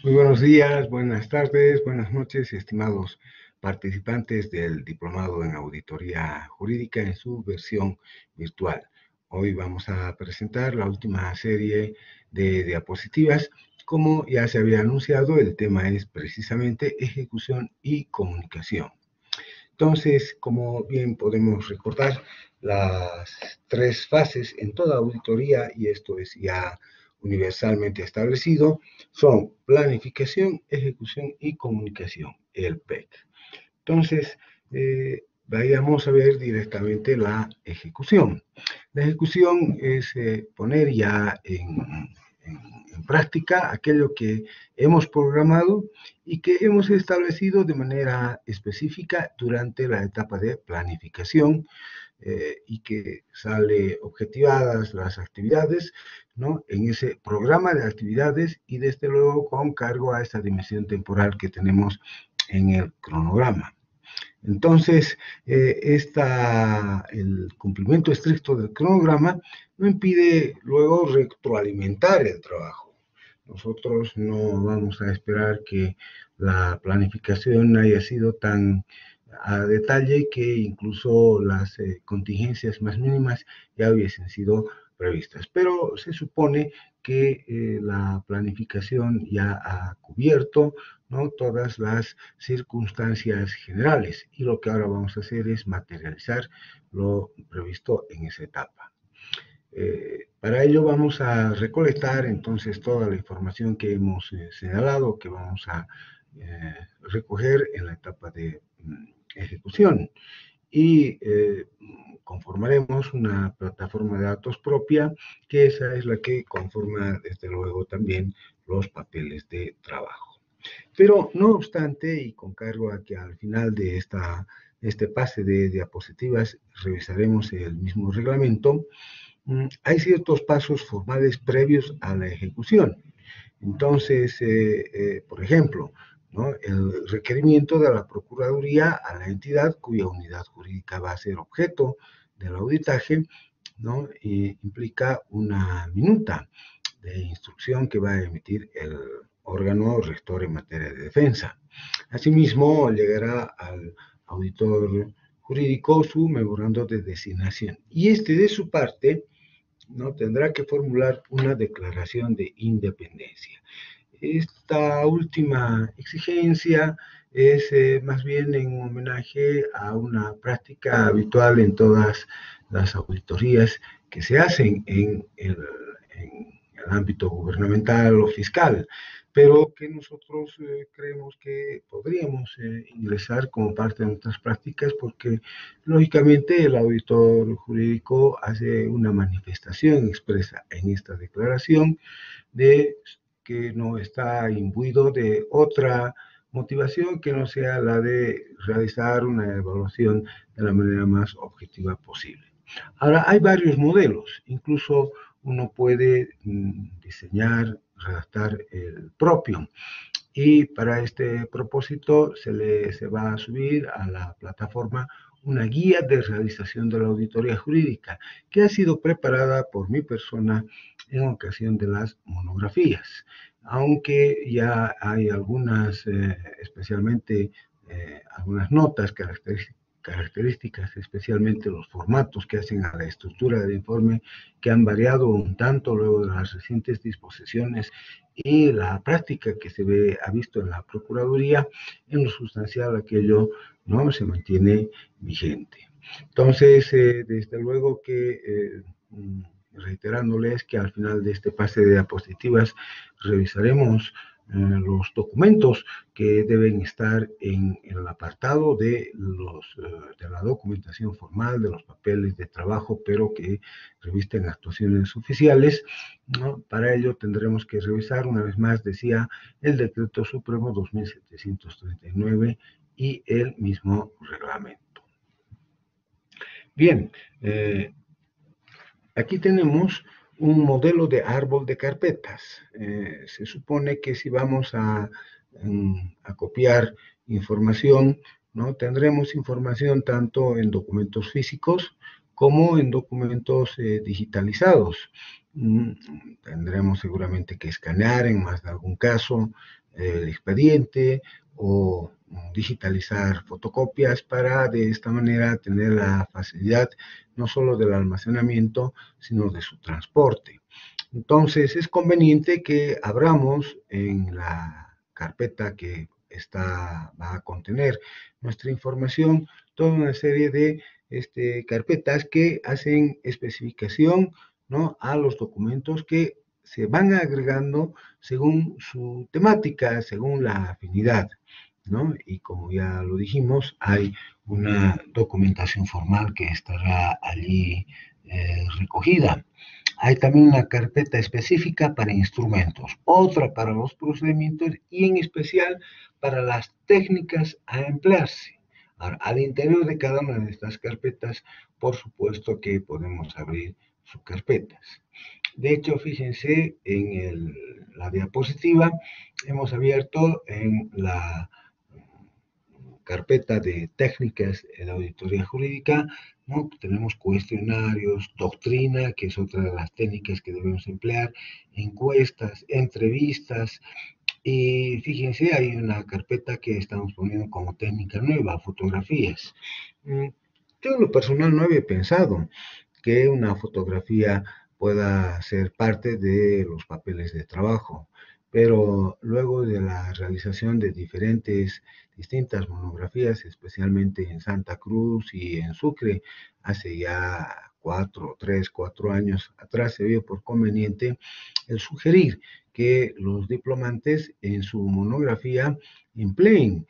Muy buenos días, buenas tardes, buenas noches, estimados participantes del Diplomado en Auditoría Jurídica en su versión virtual. Hoy vamos a presentar la última serie de diapositivas. Como ya se había anunciado, el tema es precisamente ejecución y comunicación. Entonces, como bien podemos recordar, las tres fases en toda auditoría, y esto es ya universalmente establecido, son planificación, ejecución y comunicación, el PEC. Entonces, vayamos a ver directamente la ejecución. La ejecución es poner ya en práctica aquello que hemos programado y que hemos establecido de manera específica durante la etapa de planificación, y que sale objetivadas las actividades, ¿no?, en ese programa de actividades y desde luego con cargo a esta dimensión temporal que tenemos en el cronograma. Entonces, el cumplimiento estricto del cronograma no impide luego retroalimentar el trabajo. Nosotros no vamos a esperar que la planificación haya sido tan a detalle que incluso las contingencias más mínimas ya hubiesen sido previstas. Pero se supone que la planificación ya ha cubierto, ¿no?, todas las circunstancias generales, y lo que ahora vamos a hacer es materializar lo previsto en esa etapa. Para ello vamos a recolectar entonces toda la información que hemos señalado, que vamos a recoger en la etapa de ejecución, y conformaremos una plataforma de datos propia, que esa es la que conforma desde luego también los papeles de trabajo. Pero no obstante, y con cargo a que al final de este pase de diapositivas revisaremos el mismo reglamento, hay ciertos pasos formales previos a la ejecución. Entonces, por ejemplo, ¿no?, el requerimiento de la Procuraduría a la entidad cuya unidad jurídica va a ser objeto del auditaje, ¿no?, implica una minuta de instrucción que va a emitir el órgano rector en materia de defensa. Asimismo, llegará al auditor jurídico su memorando de designación, y de su parte, ¿no?, tendrá que formular una declaración de independencia. Esta última exigencia es más bien en homenaje a una práctica habitual en todas las auditorías que se hacen en el ámbito gubernamental o fiscal, pero que nosotros creemos que podríamos ingresar como parte de nuestras prácticas, porque lógicamente el auditor jurídico hace una manifestación expresa en esta declaración de que no está imbuido de otra motivación que no sea la de realizar una evaluación de la manera más objetiva posible. Ahora, hay varios modelos, incluso uno puede diseñar, redactar el propio, y para este propósito se va a subir a la plataforma una guía de realización de la auditoría jurídica, que ha sido preparada por mi persona en ocasión de las monografías, aunque ya hay algunas, especialmente algunas notas características, especialmente los formatos que hacen a la estructura del informe, que han variado un tanto luego de las recientes disposiciones y la práctica que ha visto en la Procuraduría. En lo sustancial, aquello no se mantiene vigente. Entonces, desde luego que reiterándoles que al final de este pase de diapositivas revisaremos los documentos que deben estar en el apartado de la documentación formal, de los papeles de trabajo, pero que revisten actuaciones oficiales, ¿no? Para ello tendremos que revisar, una vez más, decía, el Decreto Supremo 2739 y el mismo reglamento. Bien, aquí tenemos un modelo de árbol de carpetas. Se supone que si vamos a copiar información, ¿no?, tendremos información tanto en documentos físicos como en documentos digitalizados. Tendremos seguramente que escanear en más de algún caso el expediente o digitalizar fotocopias para de esta manera tener la facilidad no solo del almacenamiento, sino de su transporte. Entonces es conveniente que abramos en la carpeta que va a contener nuestra información toda una serie de carpetas que hacen especificación, ¿no?, a los documentos que se van agregando según su temática, según la afinidad, ¿no? Y como ya lo dijimos, hay una documentación formal que estará allí recogida. Hay también una carpeta específica para instrumentos, otra para los procedimientos y en especial para las técnicas a emplearse. Ahora, al interior de cada una de estas carpetas, por supuesto que podemos abrir subcarpetas. De hecho, fíjense en la diapositiva, hemos abierto en la carpeta de técnicas en auditoría jurídica, ¿no? Tenemos cuestionarios, doctrina, que es otra de las técnicas que debemos emplear, encuestas, entrevistas, y fíjense, hay una carpeta que estamos poniendo como técnica nueva, fotografías. Yo en lo personal no había pensado que una fotografía pueda ser parte de los papeles de trabajo, pero luego de la realización de distintas monografías, especialmente en Santa Cruz y en Sucre, hace ya 4 años atrás, se vio por conveniente el sugerir que los diplomantes en su monografía empleen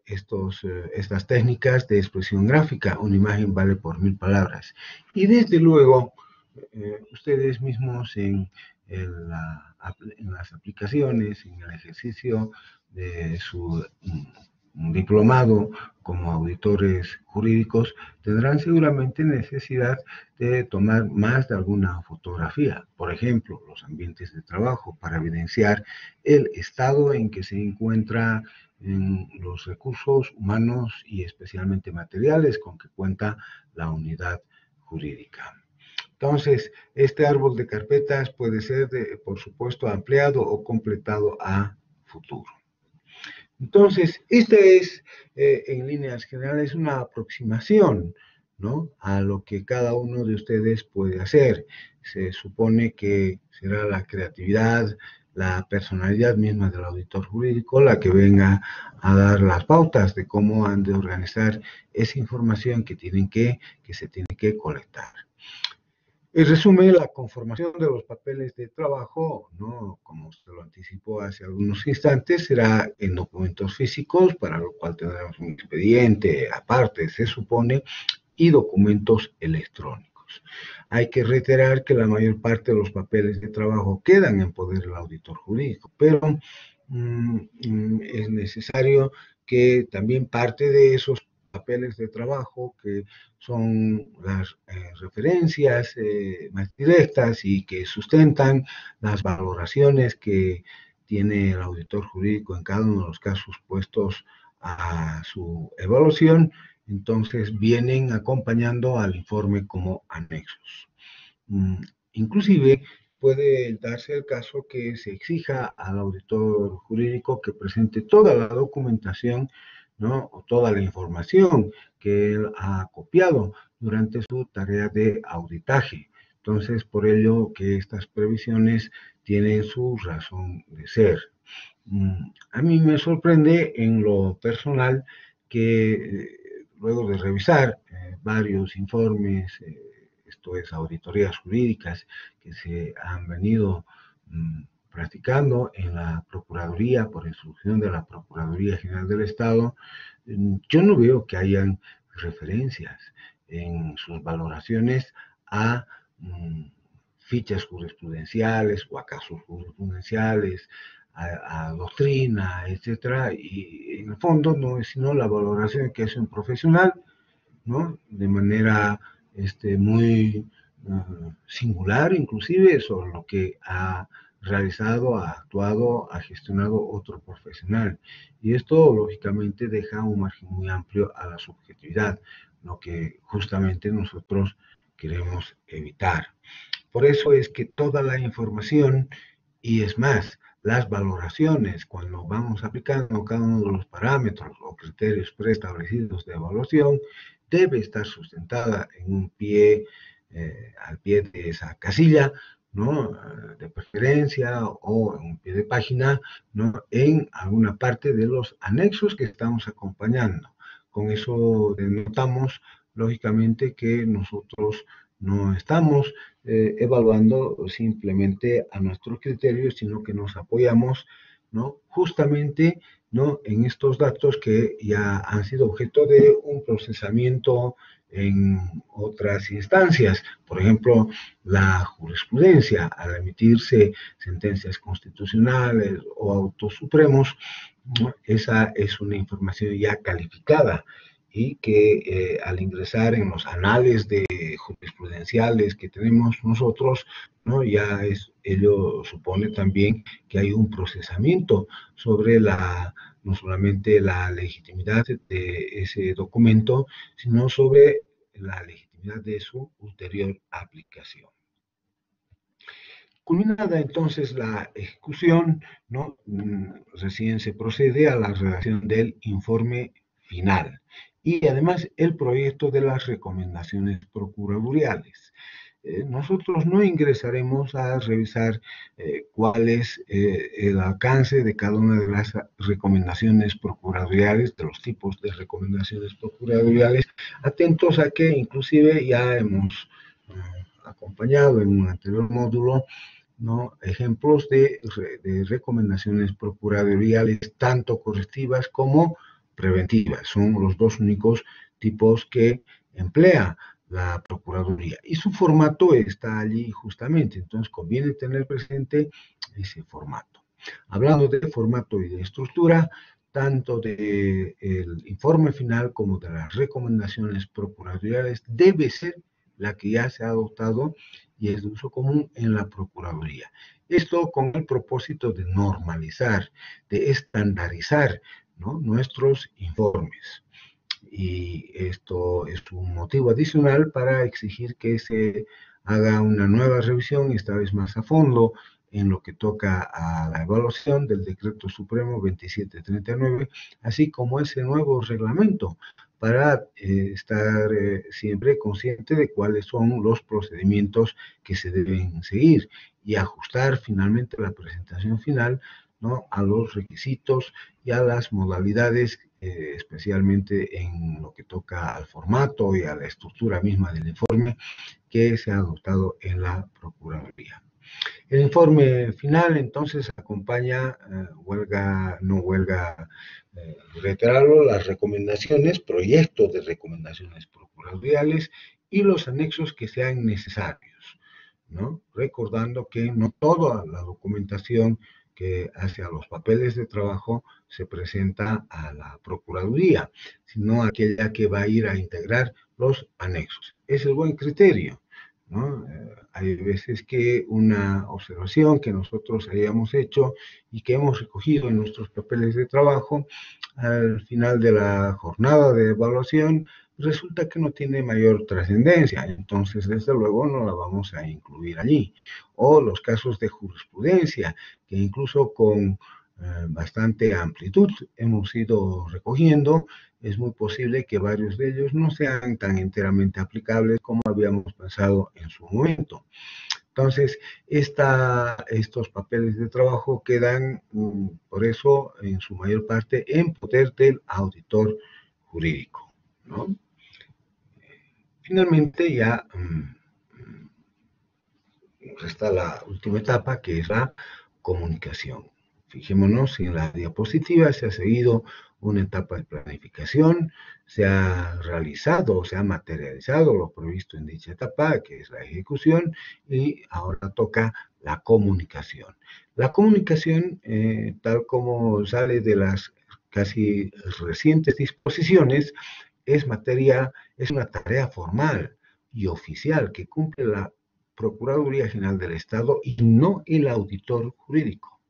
estas técnicas de expresión gráfica. Una imagen vale por 1000 palabras. Y desde luego, ustedes mismos en las aplicaciones, en el ejercicio de su diplomado como auditores jurídicos, tendrán seguramente necesidad de tomar más de alguna fotografía. Por ejemplo, los ambientes de trabajo para evidenciar el estado en que se encuentra en los recursos humanos y especialmente materiales con que cuenta la unidad jurídica. Entonces, este árbol de carpetas puede ser, por supuesto, ampliado o completado a futuro. Entonces, esta es, en líneas generales, una aproximación, ¿no?, a lo que cada uno de ustedes puede hacer. Se supone que será la creatividad, la personalidad misma del auditor jurídico la que venga a dar las pautas de cómo han de organizar esa información que se tiene que colectar. En resumen, la conformación de los papeles de trabajo, ¿no?, como se lo anticipó hace algunos instantes, será en documentos físicos, para lo cual tendremos un expediente aparte, se supone, y documentos electrónicos. Hay que reiterar que la mayor parte de los papeles de trabajo quedan en poder del auditor jurídico, pero es necesario que también parte de esos papeles de trabajo, que son las referencias más directas y que sustentan las valoraciones que tiene el auditor jurídico en cada uno de los casos puestos a su evaluación, entonces vienen acompañando al informe como anexos. Inclusive puede darse el caso que se exija al auditor jurídico que presente toda la documentación, ¿no?, o toda la información que él ha copiado durante su tarea de auditaje. Entonces, por ello que estas previsiones tienen su razón de ser. A mí me sorprende en lo personal que luego de revisar varios informes, esto es, auditorías jurídicas que se han venido practicando en la Procuraduría, por instrucción de la Procuraduría General del Estado, yo no veo que hayan referencias en sus valoraciones a fichas jurisprudenciales o a casos jurisprudenciales, a doctrina, etcétera, y en el fondo no es sino la valoración que hace un profesional, ¿no?, de manera muy singular, inclusive, sobre lo que ha realizado, ha actuado, ha gestionado otro profesional. Y esto, lógicamente, deja un margen muy amplio a la subjetividad, lo que justamente nosotros queremos evitar. Por eso es que toda la información, y es más, las valoraciones, cuando vamos aplicando cada uno de los parámetros o criterios preestablecidos de evaluación, debe estar sustentada en un pie, al pie de esa casilla, ¿no? De preferencia o en un pie de página, ¿no? En alguna parte de los anexos que estamos acompañando. Con eso denotamos, lógicamente, que nosotros no estamos evaluando simplemente a nuestros criterios, sino que nos apoyamos, ¿no? Justamente, ¿no? En estos datos que ya han sido objeto de un procesamiento en otras instancias. Por ejemplo, la jurisprudencia, al emitirse sentencias constitucionales o autos supremos, ¿no? Esa es una información ya calificada y que al ingresar en los anales de jurisprudenciales que tenemos nosotros, ¿no? Ya ello supone también que hay un procesamiento sobre no solamente la legitimidad de ese documento, sino sobre la legitimidad de su ulterior aplicación. Culminada entonces la ejecución, ¿no? Recién se procede a la redacción del informe final y además el proyecto de las recomendaciones procuraduriales. Nosotros no ingresaremos a revisar cuál es el alcance de cada una de las recomendaciones procuraduriales, de los tipos de recomendaciones procuraduriales, atentos a que inclusive ya hemos acompañado en un anterior módulo, ¿no? Ejemplos de recomendaciones procuraduriales, tanto correctivas como preventivas. Son los dos únicos tipos que emplea la Procuraduría. Y su formato está allí justamente, entonces conviene tener presente ese formato. Hablando de formato y de estructura, tanto del informe final como de las recomendaciones procuraduriales debe ser la que ya se ha adoptado y es de uso común en la Procuraduría. Esto con el propósito de normalizar, de estandarizar, ¿no? Nuestros informes. Y esto es un motivo adicional para exigir que se haga una nueva revisión, esta vez más a fondo, en lo que toca a la evaluación del Decreto Supremo 2739, así como ese nuevo reglamento para estar siempre consciente de cuáles son los procedimientos que se deben seguir y ajustar finalmente la presentación final, ¿no? A los requisitos y a las modalidades, especialmente en lo que toca al formato y a la estructura misma del informe que se ha adoptado en la Procuraduría. El informe final entonces acompaña, no huelga reiterarlo, las recomendaciones, proyectos de recomendaciones procuraduriales y los anexos que sean necesarios, ¿no? Recordando que no toda la documentación que hace a los papeles de trabajo se presenta a la Procuraduría, sino aquella que va a ir a integrar los anexos. Es el buen criterio, ¿no? Hay veces que una observación que nosotros hayamos hecho y que hemos recogido en nuestros papeles de trabajo, al final de la jornada de evaluación, resulta que no tiene mayor trascendencia, entonces desde luego no la vamos a incluir allí. O los casos de jurisprudencia, que incluso con bastante amplitud hemos ido recogiendo, es muy posible que varios de ellos no sean tan enteramente aplicables como habíamos pensado en su momento. Entonces, estos papeles de trabajo quedan, por eso, en su mayor parte, en poder del auditor jurídico, ¿no? Finalmente, ya resta la última etapa, que es la comunicación. Fijémonos, en la diapositiva se ha seguido una etapa de planificación, se ha realizado, se ha materializado lo previsto en dicha etapa, que es la ejecución, y ahora toca la comunicación. La comunicación, tal como sale de las casi recientes disposiciones, es una tarea formal y oficial que cumple la Procuraduría General del Estado y no el auditor jurídico.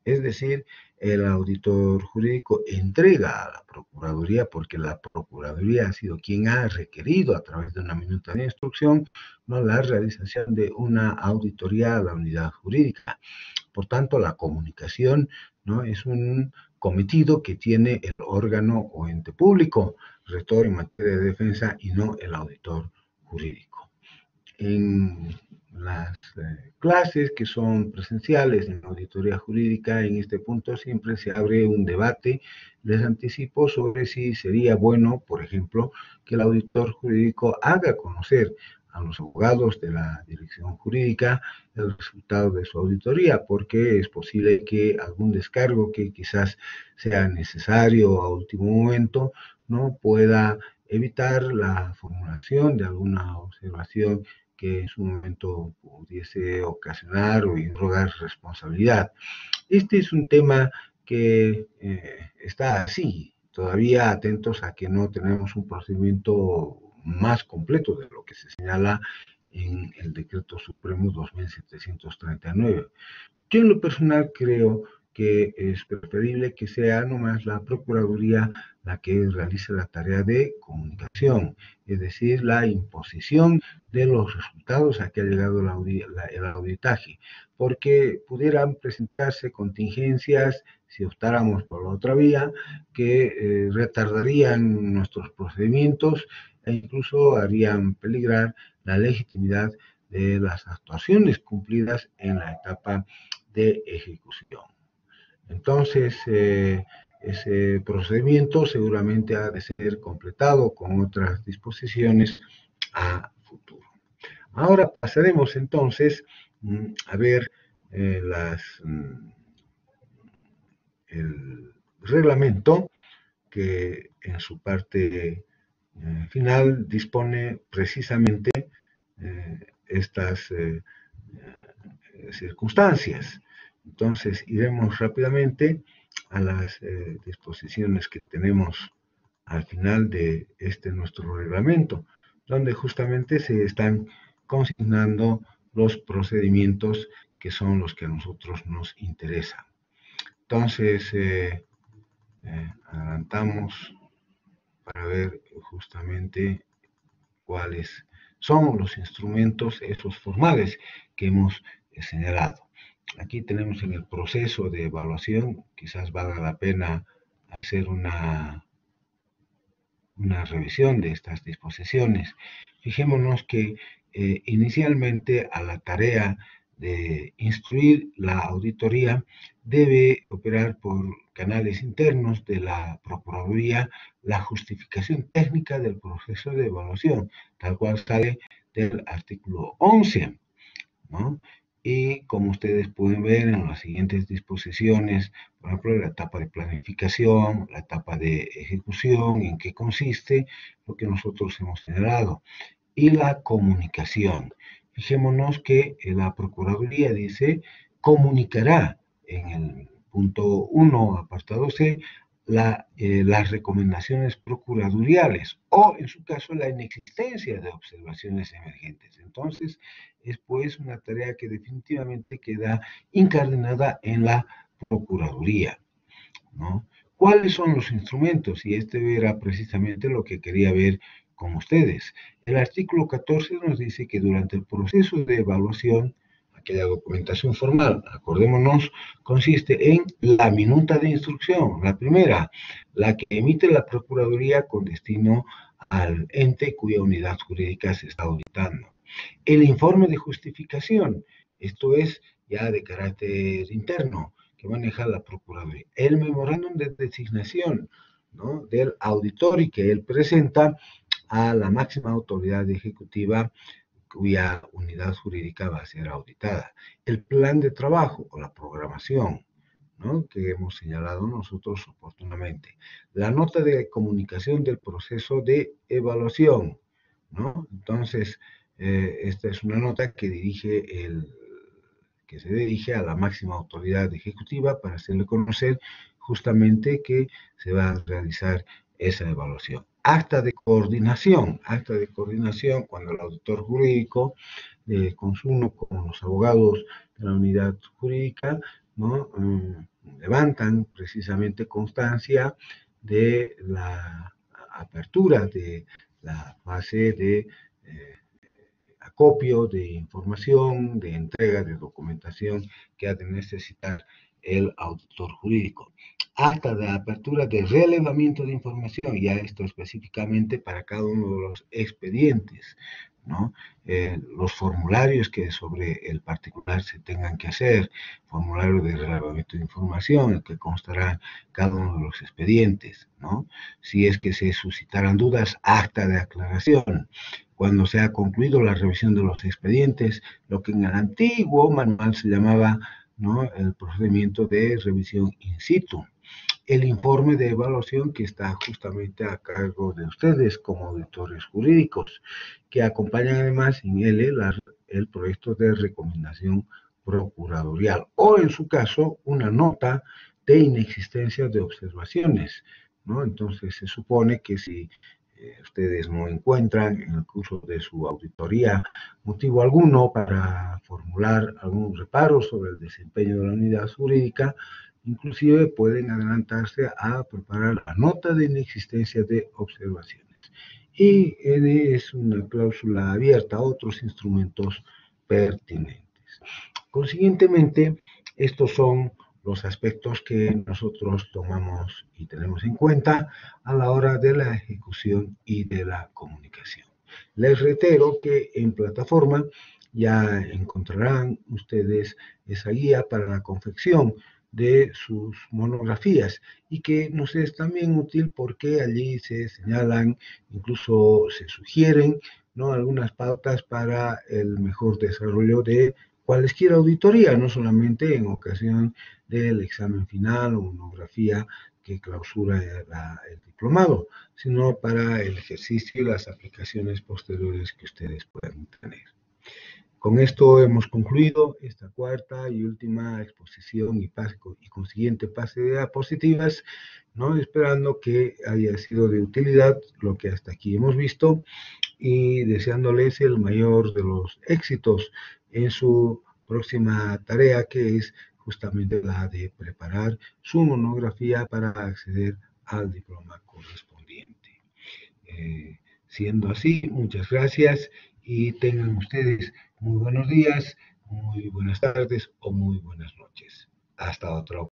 Es decir, el auditor jurídico entrega a la Procuraduría, porque la Procuraduría ha sido quien ha requerido a través de una minuta de instrucción, ¿no?, la realización de una auditoría a la unidad jurídica. Por tanto, la comunicación, ¿no?, es un cometido que tiene el órgano o ente público, rector en materia de defensa, y no el auditor jurídico. En las clases que son presenciales en auditoría jurídica, en este punto siempre se abre un debate, les anticipo, sobre si sería bueno, por ejemplo, que el auditor jurídico haga conocer a los abogados de la dirección jurídica el resultado de su auditoría, porque es posible que algún descargo que quizás sea necesario a último momento no pueda evitar la formulación de alguna observación que en su momento pudiese ocasionar o irrogar responsabilidad. Este es un tema que está así, todavía atentos a que no tenemos un procedimiento más completo de lo que se señala en el Decreto Supremo 2739. Yo en lo personal creo que es preferible que sea nomás la Procuraduría la que realice la tarea de comunicación, es decir, la imposición de los resultados a que ha llegado el auditaje, porque pudieran presentarse contingencias, si optáramos por la otra vía, que retardarían nuestros procedimientos e incluso harían peligrar la legitimidad de las actuaciones cumplidas en la etapa de ejecución. Entonces, ese procedimiento seguramente ha de ser completado con otras disposiciones a futuro. Ahora pasaremos entonces a ver el reglamento, que en su parte final dispone precisamente estas circunstancias. Entonces, iremos rápidamente a las disposiciones que tenemos al final de nuestro reglamento, donde justamente se están consignando los procedimientos que son los que a nosotros nos interesan. Entonces, adelantamos para ver justamente cuáles son los instrumentos, esos formales que hemos señalado. Aquí tenemos en el proceso de evaluación, quizás valga la pena hacer una revisión de estas disposiciones. Fijémonos que inicialmente a la tarea de instruir la auditoría debe operar por canales internos de la Procuraduría la justificación técnica del proceso de evaluación, tal cual sale del artículo 11, ¿no? Y como ustedes pueden ver en las siguientes disposiciones, por ejemplo, la etapa de planificación, la etapa de ejecución, en qué consiste lo que nosotros hemos señalado, y la comunicación. Fijémonos que la Procuraduría dice, comunicará en el punto 1, apartado C, las recomendaciones procuraduriales o, en su caso, la inexistencia de observaciones emergentes. Entonces, es pues una tarea que definitivamente queda incardinada en la Procuraduría, ¿no? ¿Cuáles son los instrumentos? Y era precisamente lo que quería ver con ustedes. El artículo 14 nos dice que durante el proceso de evaluación, aquella documentación formal, acordémonos, consiste en la minuta de instrucción, la primera, la que emite la Procuraduría con destino al ente cuya unidad jurídica se está auditando. El informe de justificación, esto es ya de carácter interno, que maneja la Procuraduría. El memorándum de designación, ¿no?, del auditor, y que él presenta a la máxima autoridad ejecutiva cuya unidad jurídica va a ser auditada. El plan de trabajo o la programación, ¿no?, que hemos señalado nosotros oportunamente. La nota de comunicación del proceso de evaluación, ¿no? Entonces, esta es una nota que se dirige a la máxima autoridad ejecutiva para hacerle conocer justamente que se va a realizar esa evaluación. Acta de coordinación cuando el auditor jurídico consumo con los abogados de la unidad jurídica, ¿no?, levantan precisamente constancia de la apertura de la fase de acopio de información, de entrega de documentación que ha de necesitar el auditor jurídico. Acta de apertura de relevamiento de información, ya esto específicamente para cada uno de los expedientes, ¿no? Los formularios que sobre el particular se tengan que hacer, formulario de relevamiento de información, el que constará cada uno de los expedientes, ¿no? Si es que se suscitaran dudas, acta de aclaración. Cuando se ha concluido la revisión de los expedientes, lo que en el antiguo manual se llamaba, ¿no?, el procedimiento de revisión in situ. El informe de evaluación que está justamente a cargo de ustedes como auditores jurídicos, que acompañan además en él el proyecto de recomendación procuradorial o, en su caso, una nota de inexistencia de observaciones, ¿no? Entonces, se supone que si ustedes no encuentran en el curso de su auditoría motivo alguno para formular algún reparo sobre el desempeño de la unidad jurídica, inclusive pueden adelantarse a preparar la nota de inexistencia de observaciones. Y es una cláusula abierta a otros instrumentos pertinentes. Consiguientemente, estos son los aspectos que nosotros tomamos y tenemos en cuenta a la hora de la ejecución y de la comunicación. Les reitero que en plataforma ya encontrarán ustedes esa guía para la confección de sus monografías y que nos es también útil porque allí se señalan, incluso se sugieren, ¿no?, algunas pautas para el mejor desarrollo de cualesquiera auditoría, no solamente en ocasión del examen final o monografía que clausura el diplomado, sino para el ejercicio y las aplicaciones posteriores que ustedes puedan tener. Con esto hemos concluido esta cuarta y última exposición y consiguiente pase de diapositivas, ¿no?, esperando que haya sido de utilidad lo que hasta aquí hemos visto y deseándoles el mayor de los éxitos en su próxima tarea, que es justamente la de preparar su monografía para acceder al diploma correspondiente. Siendo así, muchas gracias y tengan ustedes muy buenos días, muy buenas tardes o muy buenas noches. Hasta otra ocasión.